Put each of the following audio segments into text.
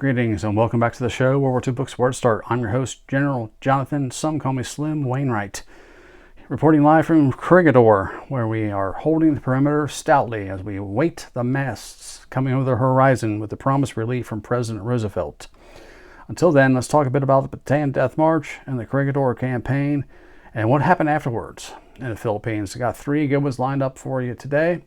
Greetings and welcome back to the show, World War II Books Where It Start. I'm your host, General Jonathan, some call me Slim Wainwright, reporting live from Corregidor, where we are holding the perimeter stoutly as we await the masts coming over the horizon with the promised relief from President Roosevelt. Until then, let's talk a bit about the Bataan Death March and the Corregidor campaign and what happened afterwards in the Philippines. I got three good ones lined up for you today.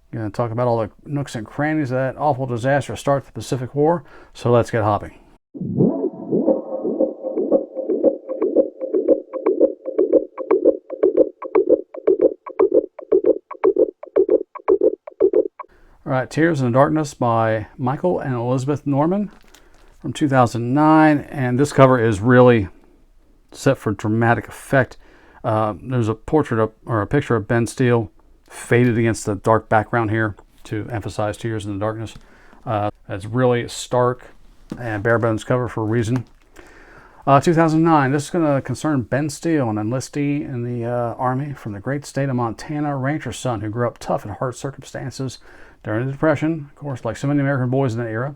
I'm going to talk about all the nooks and crannies of that awful disaster to start the Pacific War, so let's get hopping. All right, Tears in the Darkness by Michael and Elizabeth Norman from 2009, and this cover is really set for dramatic effect. There's a portrait or a picture of Ben Steele faded against the dark background here to emphasize Tears in the Darkness. It's really stark and bare bones cover for a reason. 2009, this is going to concern Ben Steele, an enlistee in the Army from the great state of Montana, rancher's son who grew up tough in hard circumstances during the Depression, of course, like so many American boys in that era.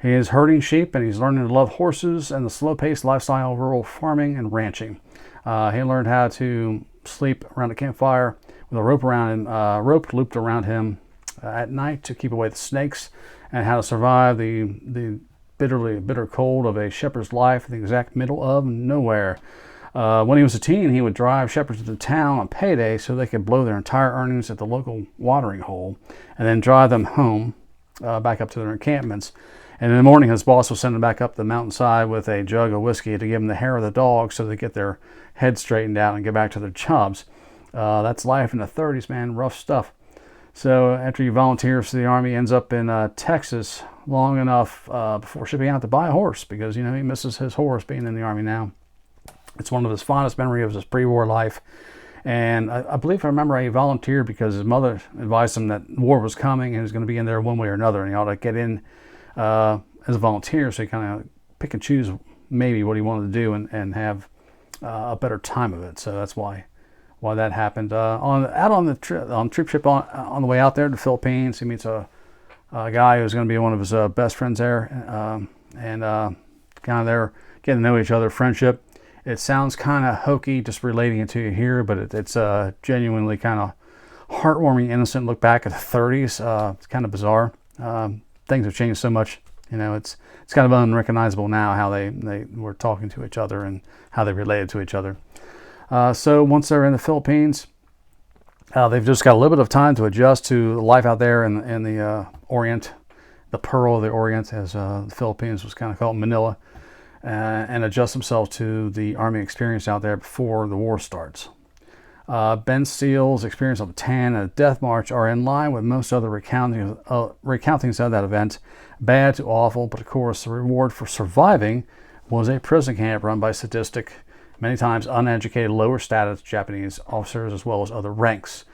He is herding sheep and he's learning to love horses and the slow-paced lifestyle of rural farming and ranching. He learned how to sleep around a campfire with a rope looped around him at night to keep away the snakes, and how to survive the bitter cold of a shepherd's life in the exact middle of nowhere. When he was a teen, he would drive shepherds to the town on payday so they could blow their entire earnings at the local watering hole, and then drive them home, back up to their encampments. And in the morning, his boss would send them back up the mountainside with a jug of whiskey to give them the hair of the dog so they get their heads straightened out and get back to their jobs. That's life in the 30s, man. Rough stuff. So after he volunteers for the Army, ends up in Texas long enough before shipping out to buy a horse, because he misses his horse being in the Army now. It's one of his fondest memories of his pre-war life. And I believe I remember he volunteered because his mother advised him that war was coming and he was going to be in there one way or another, and he ought to get in as a volunteer, so he kind of pick and choose maybe what he wanted to do and have a better time of it. So that's why that happened. On the troop ship on the way out there to the Philippines, he meets a guy who's going to be one of his best friends there, and kind of they're getting to know each other. Friendship. It sounds kind of hokey, just relating it to you here, but it's genuinely kind of heartwarming, innocent look back at the 30s. It's kind of bizarre. Things have changed so much. It's kind of unrecognizable now how they were talking to each other and how they related to each other. So once they're in the Philippines, they've just got a little bit of time to adjust to life out there in the Orient, the Pearl of the Orient, as the Philippines was kind of called, Manila, and adjust themselves to the Army experience out there before the war starts. Ben Steele's experience of Bataan and the Death March are in line with most other recountings of that event. Bad to awful, but of course the reward for surviving was a prison camp run by sadistic, many times uneducated, lower status Japanese officers as well as other ranks.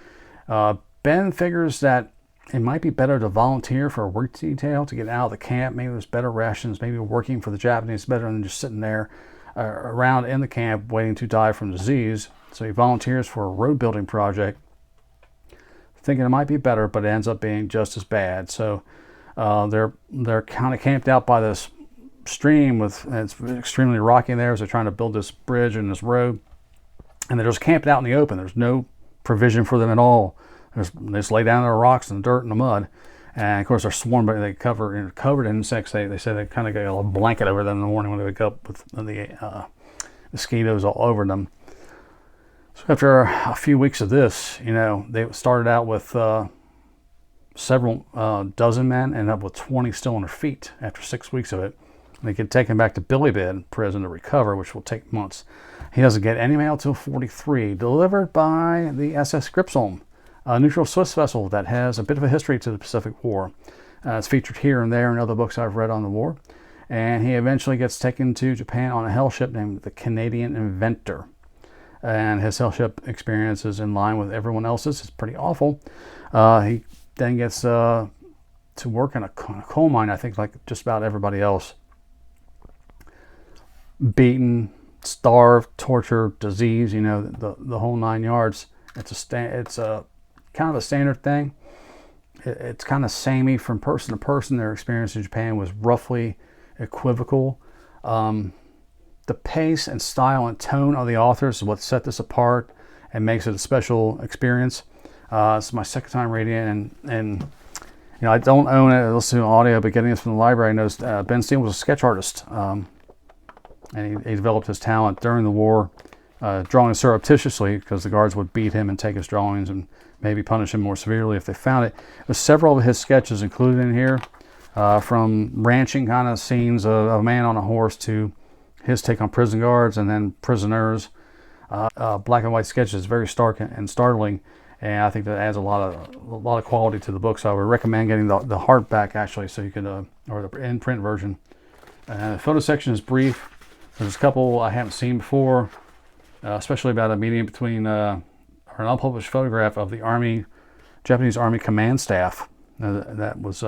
Ben figures that it might be better to volunteer for a work detail to get out of the camp. Maybe there's better rations, maybe working for the Japanese better than just sitting there around in the camp waiting to die from disease. So he volunteers for a road building project, thinking it might be better, but it ends up being just as bad. So they're kind of camped out by this stream it's extremely rocky there as they're trying to build this bridge and this road, and they're just camped out in the open. There's no provision for them at all. They just lay down on the rocks and the dirt and the mud, and of course they're swarmed by covered in insects. They say they kind of get a little blanket over them in the morning when they wake up with the mosquitoes all over them. So after a few weeks of this, they started out with several dozen men, ended up with 20 still on their feet after 6 weeks of it. They get taken back to Bilibid prison to recover, which will take months. He doesn't get any mail till 43, delivered by the SS Gripsholm, a neutral Swiss vessel that has a bit of a history to the Pacific War. It's featured here and there in other books I've read on the war. And he eventually gets taken to Japan on a hell ship named the Canadian Inventor. And his hell ship experience is in line with everyone else's. It's pretty awful. He then gets to work in a coal mine, I think, like just about everybody else. Beaten, starved, tortured, disease, the whole 9 yards. It's a kind of a standard thing. It's kind of samey from person to person. Their experience in Japan was roughly equivocal. The pace and style and tone of the authors is what set this apart and makes it a special experience. It's my second time reading it, and I don't own it. I listen to audio, but getting this from the library, I noticed Ben Steele was a sketch artist, and he developed his talent during the war, drawing surreptitiously because the guards would beat him and take his drawings and maybe punish him more severely if they found it. There's several of his sketches included in here, from ranching kind of scenes of a man on a horse to his take on prison guards and then prisoners. Black and white sketches, very stark and startling, and I think that adds a lot of quality to the book. So I would recommend getting the hardback actually, so you could or the in-print version. The photo section is brief. There's a couple I haven't seen before, especially about a meeting between or an unpublished photograph of the Japanese Army command staff. That was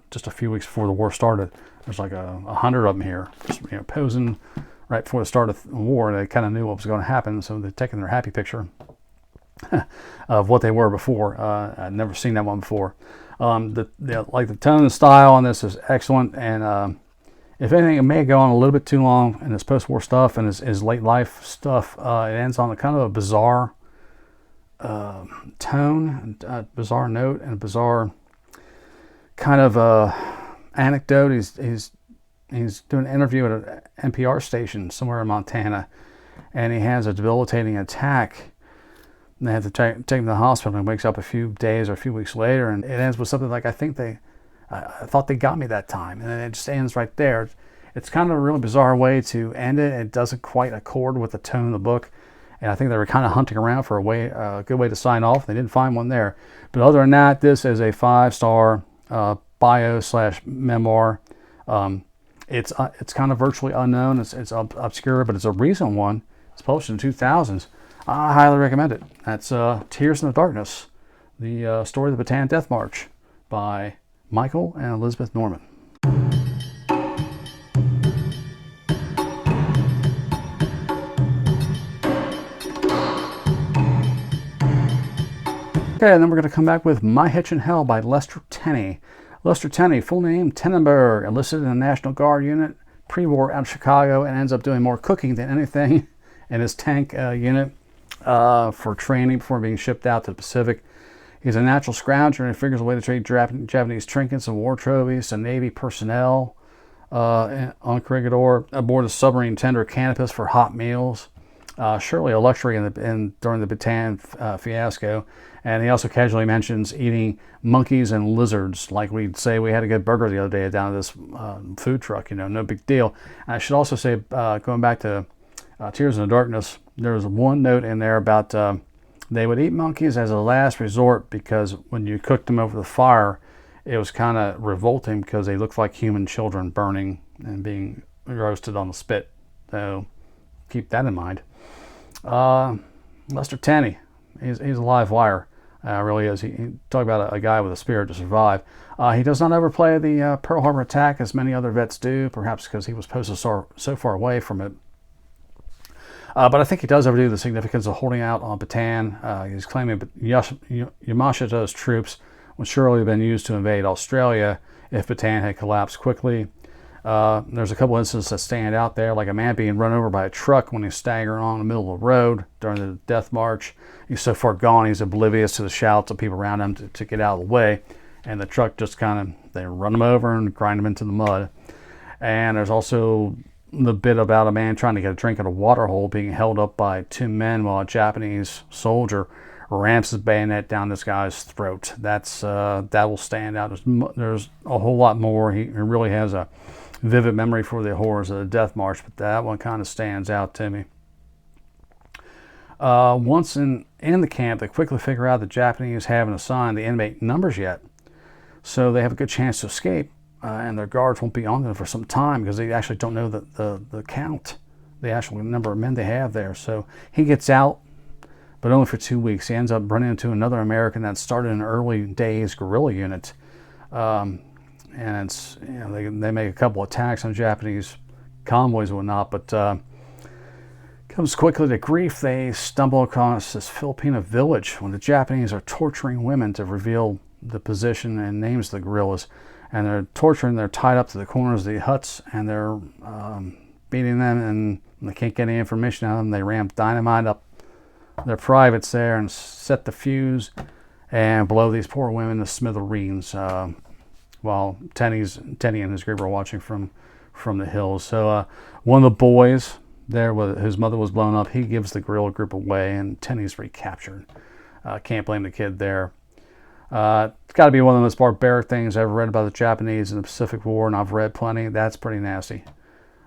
just a few weeks before the war started. There's like 100 of them here, just posing right before the start of the war. They kind of knew what was going to happen, so they're taking their happy picture of what they were before. I'd never seen that one before. The tone and style on this is excellent, and if anything, it may go on a little bit too long in his post-war stuff and his late life stuff. It ends on a kind of a bizarre tone, a bizarre note, and a bizarre kind of anecdote. He's doing an interview at an NPR station somewhere in Montana, and he has a debilitating attack. And they have to take him to the hospital, and he wakes up a few days or a few weeks later, and it ends with something like, I thought they got me that time. And then it just ends right there. It's kind of a really bizarre way to end it. It doesn't quite accord with the tone of the book. And I think they were kind of hunting around for a good way to sign off. They didn't find one there. But other than that, this is a 5-star bio/memoir. It's kind of virtually unknown. It's obscure, but it's a recent one. It's published in the 2000s. I highly recommend it. That's Tears in the Darkness, the story of the Bataan Death March by Michael and Elizabeth Norman. Okay, and then we're going to come back with My Hitch in Hell by Lester Tenney. Lester Tenney, full name, Tennenberg, enlisted in the National Guard unit, pre-war out of Chicago, and ends up doing more cooking than anything in his tank unit for training before being shipped out to the Pacific. He's a natural scrounger and figures a way to trade Japanese trinkets and war trophies to Navy personnel on Corregidor aboard a submarine tender Canopus for hot meals. Surely a luxury during the Bataan fiasco. And he also casually mentions eating monkeys and lizards, like we'd say we had a good burger the other day down at this food truck. No big deal. And I should also say, going back to Tears in the Darkness, there was one note in there about they would eat monkeys as a last resort because when you cooked them over the fire, it was kind of revolting because they looked like human children burning and being roasted on the spit. So keep that in mind. Lester Tenney, he's a live wire. Really is. He talk about a guy with a spirit to survive. He does not overplay the Pearl Harbor attack as many other vets do, perhaps because he was posted so far away from it. But I think he does overdo the significance of holding out on Bataan. He's claiming Yamashita's troops would surely have been used to invade Australia if Bataan had collapsed quickly. There's a couple instances that stand out there, like a man being run over by a truck when he's staggering on the middle of the road during the death march. He's so far gone, he's oblivious to the shouts of people around him to get out of the way. And the truck just they run him over and grind him into the mud. And there's also the bit about a man trying to get a drink at a water hole being held up by 2 men while a Japanese soldier ramps his bayonet down this guy's throat. That will stand out. There's a whole lot more. He really has a vivid memory for the horrors of the death march, but that one kind of stands out to me. Once in the camp, they quickly figure out the Japanese haven't assigned the inmate numbers yet, so they have a good chance to escape, and their guards won't be on them for some time because they actually don't know the count, the actual number of men they have there. So he gets out, but only for 2 weeks. He ends up running into another American that started an early days guerrilla unit. And it's, they make a couple attacks on Japanese convoys and whatnot, but comes quickly to grief. They stumble across this Filipino village when the Japanese are torturing women to reveal the position and names of the guerrillas. and they're torturing. They're tied up to the corners of the huts, and they're beating them, and they can't get any information out of them. They ram dynamite up their privates there and set the fuse and blow these poor women to smithereens while Tenney and his group are watching from the hills. So one of the boys there, whose mother was blown up, he gives the guerrilla group away, and Tenney's recaptured. Can't blame the kid there. It's got to be one of the most barbaric things I've ever read about the Japanese in the Pacific War, and I've read plenty. That's pretty nasty.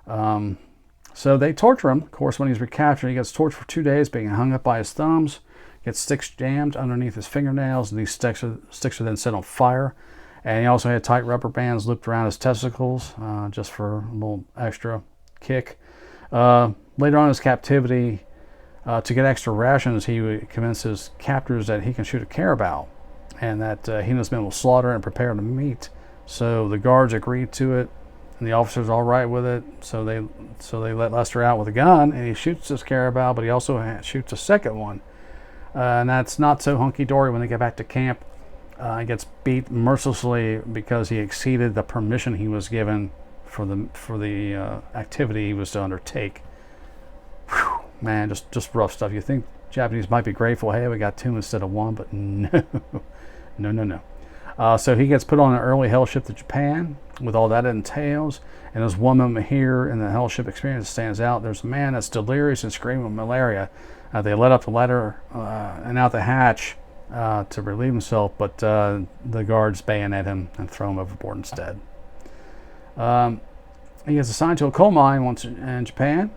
So they torture him. Of course, when he's recaptured, he gets tortured for 2 days, being hung up by his thumbs, gets sticks jammed underneath his fingernails, and these sticks are then set on fire. And he also had tight rubber bands looped around his testicles, just for a little extra kick. Later on in his captivity, to get extra rations, he would convince his captors that he can shoot a carabao, and that he and his men will slaughter and prepare the meat. So the guards agreed to it, and the officers all right with it. So they let Lester out with a gun, and he shoots this carabao, but he also shoots a second one, and that's not so hunky-dory when they get back to camp. He gets beat mercilessly because he exceeded the permission he was given for the activity he was to undertake. Whew, man, just rough stuff. You think Japanese might be grateful, hey, we got 2 instead of 1, but no. So he gets put on an early hell ship to Japan with all that it entails. And there's one moment here in the hell ship experience that stands out. There's a man that's delirious and screaming with malaria. They let up the ladder and out the hatch to relieve himself, but the guards bayonet him and throw him overboard instead. He gets assigned to a coal mine once in Japan.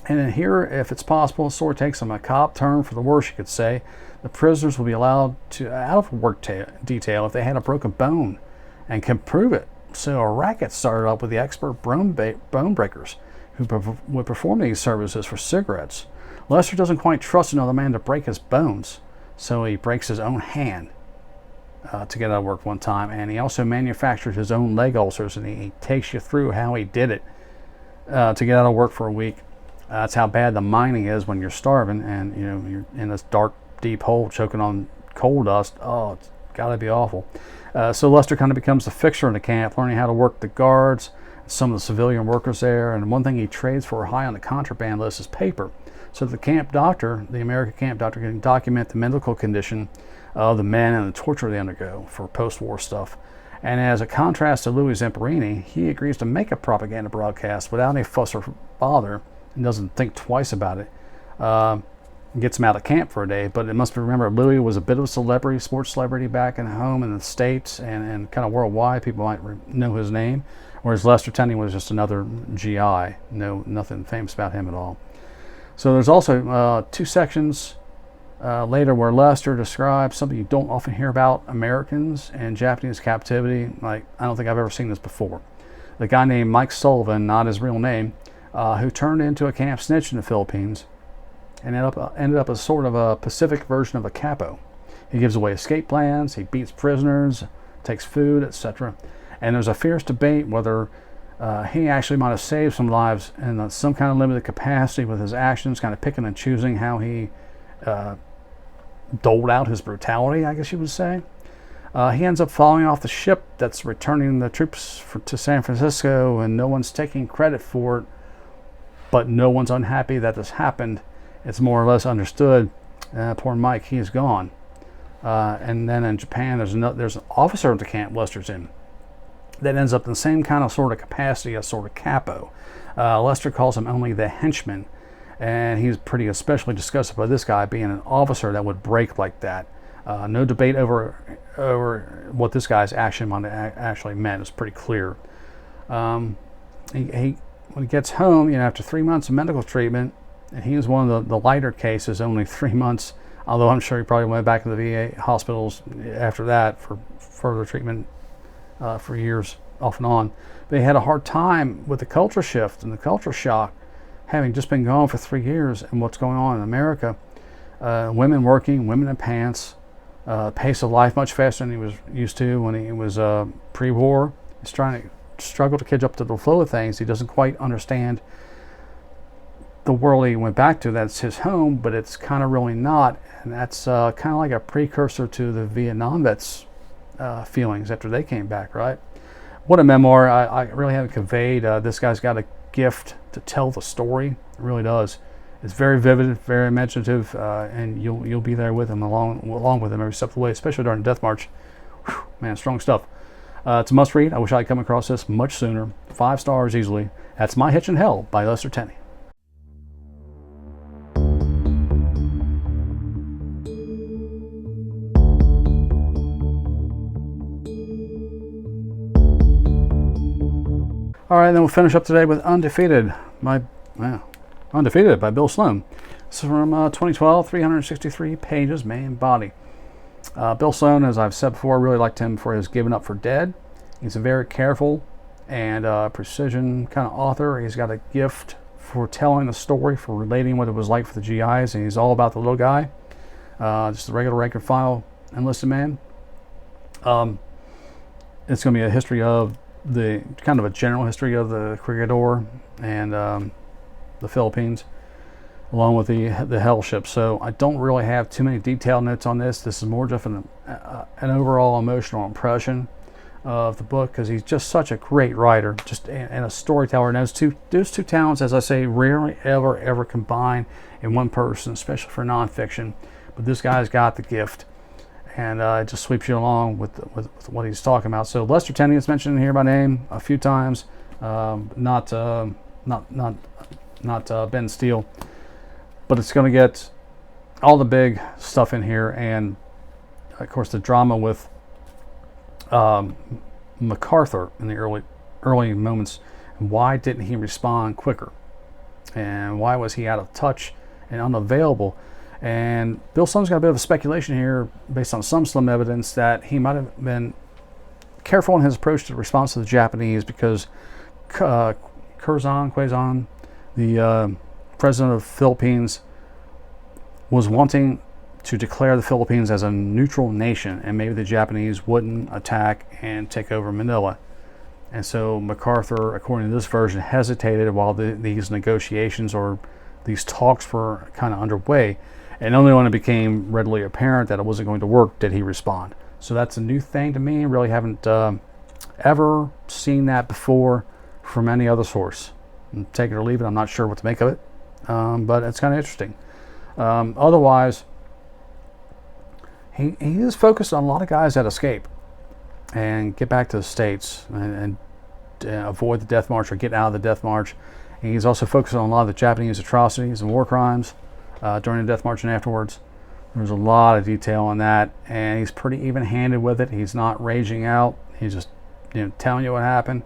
And then here, if it's possible, the story takes a macabre turn for the worse, you could say. The prisoners will be allowed to out of work detail if they had a broken bone and can prove it. So a racket started up with the expert bone breakers who would perform these services for cigarettes. Lester doesn't quite trust another man to break his bones, so he breaks his own hand to get out of work one time. And he also manufactured his own leg ulcers, and he takes you through how he did it to get out of work for a week. That's how bad the mining is when you're starving and you're in this dark, deep hole choking on coal dust. Oh, it's got to be awful. So Lester kind of becomes the fixer in the camp, learning how to work the guards, some of the civilian workers there. And one thing he trades for high on the contraband list is paper. So the camp doctor, the American camp doctor, can document the medical condition of the men and the torture they undergo for post-war stuff. And as a contrast to Louis Zamperini, he agrees to make a propaganda broadcast without any fuss or bother, and doesn't think twice about it. Gets him out of camp for a day, but it must be remembered Louis was a bit of a celebrity, sports celebrity back in home in the States and kind of worldwide. People might know his name, whereas Lester Tenney was just another GI. Nothing famous about him at all. So there's also 2 sections later where Lester describes something you don't often hear about Americans and Japanese captivity. Like, I don't think I've ever seen this before. The guy named Mike Sullivan, not his real name, who turned into a camp snitch in the Philippines and ended up as sort of a Pacific version of a capo. He gives away escape plans, he beats prisoners, takes food, etc. And there's a fierce debate whether he actually might have saved some lives in some kind of limited capacity with his actions, kind of picking and choosing how he doled out his brutality, I guess you would say. He ends up falling off the ship that's returning the troops to San Francisco, and no one's taking credit for it, but no one's unhappy that this happened. It's more or less understood. Poor Mike, he's gone. And then in Japan, there's an officer at the camp Lester's in that ends up in the same kind of sort of capacity as sort of capo. Lester calls him only the henchman, and he's pretty especially disgusted by this guy being an officer that would break like that. No debate over what this guy's action actually meant. It's pretty clear. When he gets home, after 3 months of medical treatment, and he was one of the lighter cases, only 3 months, although I'm sure he probably went back to the VA hospitals after that for further treatment for years off and on. But he had a hard time with the culture shift and the culture shock, having just been gone for 3 years, and what's going on in America. Women working, women in pants, pace of life much faster than he was used to when he was pre-war. He's trying to struggle to catch up to the flow of things. He doesn't quite understand the world he went back to. That's his home, but it's kind of really not. And that's kind of like a precursor to the Vietnam vets' feelings after they came back, right? what a memoir. I really haven't conveyed. This guy's got a gift to tell the story. It really does. It's very vivid, very imaginative, and you'll be there with him along with him every step of the way, especially during the death march. Whew, man, strong stuff. It's a must read. I wish I had come across this much sooner. 5 stars easily. That's My Hitch in Hell by Lester Tenney. All right, then we'll finish up today with Undefeated by Bill Sloan. This is from 2012, 363 pages, main body. Bill Sloan, as I've said before, really liked him for his Giving Up for Dead. He's a very careful and precision kind of author. He's got a gift for telling the story, for relating what it was like for the GIs, and he's all about the little guy, just a regular rank and file enlisted man. It's going to be a history of the kind of a general history of the Corregidor and the Philippines, along with the Hell ship. So I don't really have too many detailed notes on this. This is more just an overall emotional impression of the book, because he's just such a great writer, just and a storyteller. And those two talents, as I say, rarely ever combine in one person, especially for nonfiction. But this guy's got the gift, and it just sweeps you along with what he's talking about. So Lester Tenney is mentioned here by name a few times, not Ben Steele, but it's going to get all the big stuff in here, and of course the drama with MacArthur in the early moments. Why didn't he respond quicker, and why was he out of touch and unavailable? And Bill Sloan's got a bit of a speculation here based on some slim evidence that he might have been careful in his approach to the response to the Japanese, because Quezon, the president of the Philippines, was wanting to declare the Philippines as a neutral nation, and maybe the Japanese wouldn't attack and take over Manila. And so MacArthur, according to this version, hesitated while these negotiations or these talks were kind of underway. And only when it became readily apparent that it wasn't going to work did he respond. So that's a new thing to me. Really haven't ever seen that before from any other source. And take it or leave it. I'm not sure what to make of it, but it's kind of interesting. Otherwise, he is focused on a lot of guys that escape and get back to the States and avoid the death march or get out of the death march. And he's also focused on a lot of the Japanese atrocities and war crimes during the death march and afterwards. There's a lot of detail on that, and he's pretty even-handed with it. He's not raging out. He's just telling you what happened.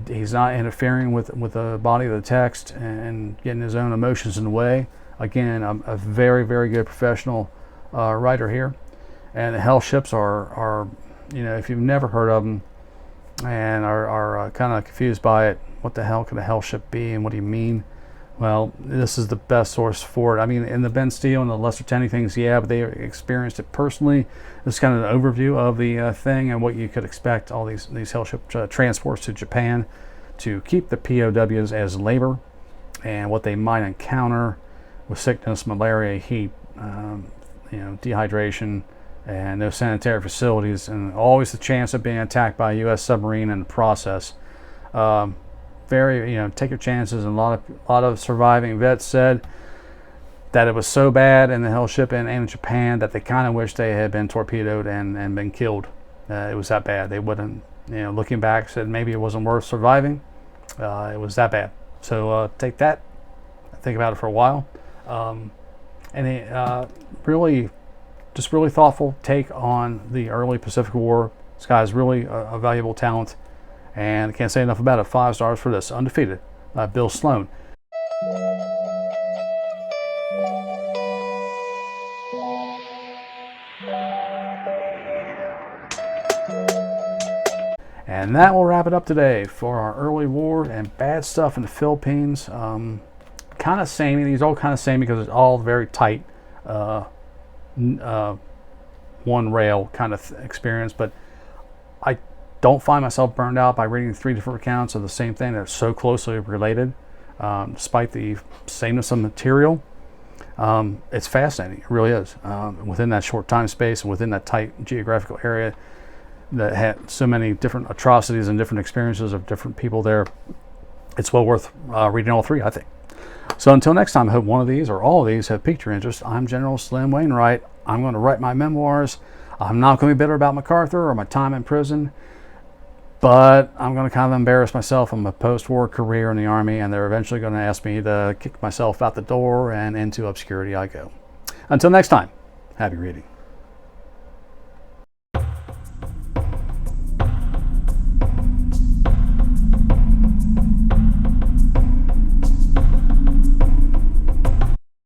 He's not interfering with the body of the text and getting his own emotions in the way. Again, a very, very good professional writer here. And the Hell ships are if you've never heard of them and are kind of confused by it, what the hell could a Hell ship be and what do you mean? Well, this is the best source for it. I mean, in the Ben Steele and the Lester Tenney things, yeah, but they experienced it personally. This is kind of an overview of the thing and what you could expect. All these Hell ship transports to Japan to keep the POWs as labor, and what they might encounter with sickness, malaria, heat, dehydration, and no sanitary facilities, and always the chance of being attacked by a U.S. submarine in the process. Take your chances. And a lot of surviving vets said that it was so bad in the Hell ship and in Japan that they kind of wish they had been torpedoed and been killed. It was that bad. They wouldn't, looking back, said maybe it wasn't worth surviving. It was that bad. So take that. Think about it for a while. And a really thoughtful take on the early Pacific War. This guy's really a valuable talent. And I can't say enough about it. 5 stars for this. Undefeated by Bill Sloan. And that will wrap it up today for our early war and bad stuff in the Philippines. Kind of samey. These are all kind of samey because it's all very tight. One rail kind of experience. But I don't find myself burned out by reading 3 different accounts of the same thing that are so closely related, despite the sameness of material. It's fascinating. It really is. Within that short time space and within that tight geographical area, that had so many different atrocities and different experiences of different people there. It's well worth reading all three, I think. So until next time, I hope one of these or all of these have piqued your interest. I'm General Slim Wainwright. I'm going to write my memoirs. I'm not going to be bitter about MacArthur or my time in prison, but I'm going to kind of embarrass myself in my post-war career in the Army, and they're eventually going to ask me to kick myself out the door, and into obscurity I go. Until next time, happy reading.